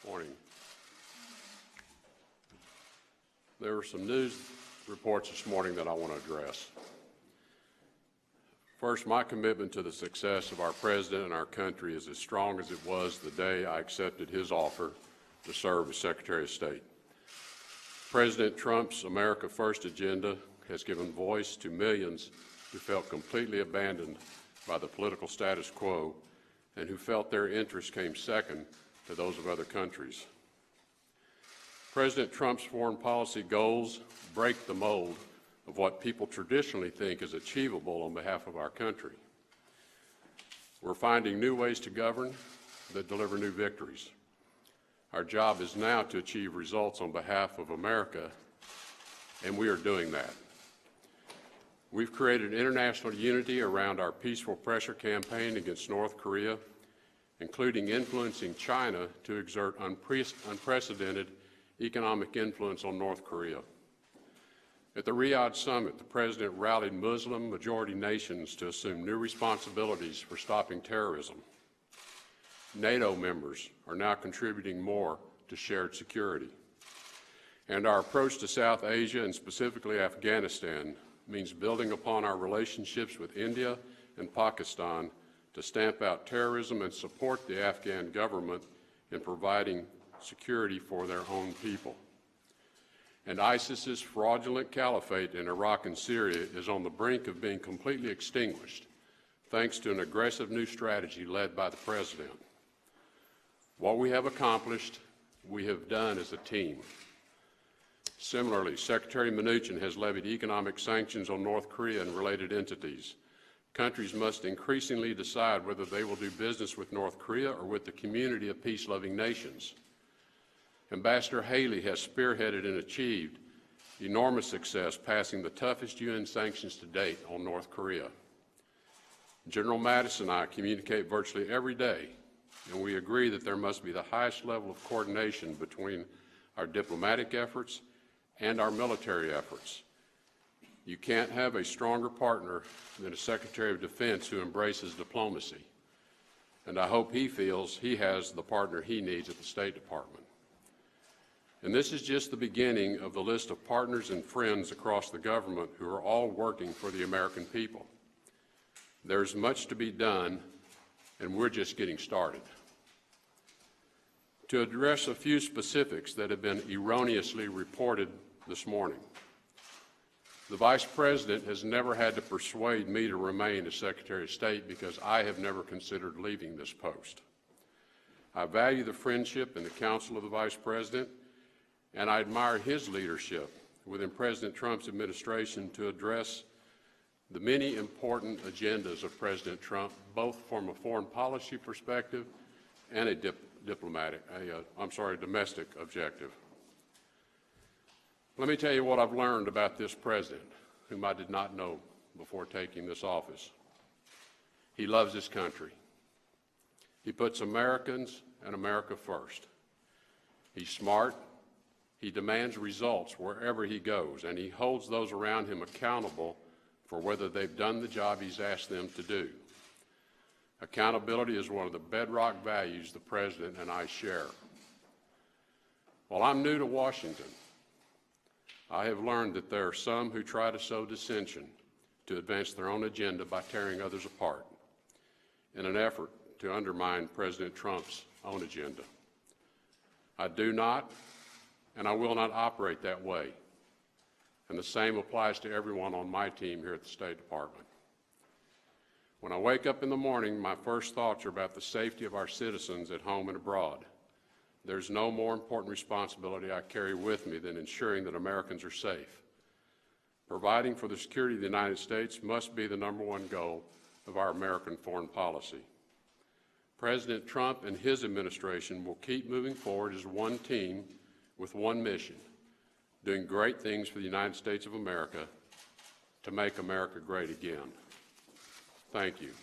Morning. There are some news reports this morning that I want to address. First, my commitment to the success of our President and our country is as strong as it was the day I accepted his offer to serve as Secretary of State. President Trump's America First agenda has given voice to millions who felt completely abandoned by the political status quo and who felt their interests came second to those of other countries. President Trump's foreign policy goals break the mold of what people traditionally think is achievable on behalf of our country. We're finding new ways to govern that deliver new victories. Our job is now to achieve results on behalf of America, and we are doing that. We've created international unity around our peaceful pressure campaign against North Korea, including influencing China to exert unprecedented economic influence on North Korea. At the Riyadh summit, the President rallied Muslim-majority nations to assume new responsibilities for stopping terrorism. NATO members are now contributing more to shared security. And our approach to South Asia, and specifically Afghanistan, means building upon our relationships with India and Pakistan to stamp out terrorism and support the Afghan government in providing security for their own people. And ISIS's fraudulent caliphate in Iraq and Syria is on the brink of being completely extinguished, thanks to an aggressive new strategy led by the President. What we have accomplished, we have done as a team. Similarly, Secretary Mnuchin has levied economic sanctions on North Korea and related entities. Countries must increasingly decide whether they will do business with North Korea or with the community of peace-loving nations. Ambassador Haley has spearheaded and achieved enormous success, passing the toughest UN sanctions to date on North Korea. General Mattis and I communicate virtually every day, and we agree that there must be the highest level of coordination between our diplomatic efforts and our military efforts. You can't have a stronger partner than a Secretary of Defense who embraces diplomacy, and I hope he feels he has the partner he needs at the State Department. And this is just the beginning of the list of partners and friends across the government who are all working for the American people. There's much to be done, and we're just getting started. To address a few specifics that have been erroneously reported this morning. The Vice President has never had to persuade me to remain as Secretary of State because I have never considered leaving this post. I value the friendship and the counsel of the Vice President, and I admire his leadership within President Trump's administration to address the many important agendas of President Trump, both from a foreign policy perspective and a domestic objective. Let me tell you what I've learned about this President, whom I did not know before taking this office. He loves his country. He puts Americans and America first. He's smart. He demands results wherever he goes, and he holds those around him accountable for whether they've done the job he's asked them to do. Accountability is one of the bedrock values the President and I share. While I'm new to Washington, I have learned that there are some who try to sow dissension to advance their own agenda by tearing others apart in an effort to undermine President Trump's own agenda. I do not, and I will not operate that way, and the same applies to everyone on my team here at the State Department. When I wake up in the morning, my first thoughts are about the safety of our citizens at home and abroad. There's no more important responsibility I carry with me than ensuring that Americans are safe. Providing for the security of the United States must be the #1 goal of our American foreign policy. President Trump and his administration will keep moving forward as one team with one mission, doing great things for the United States of America to make America great again. Thank you.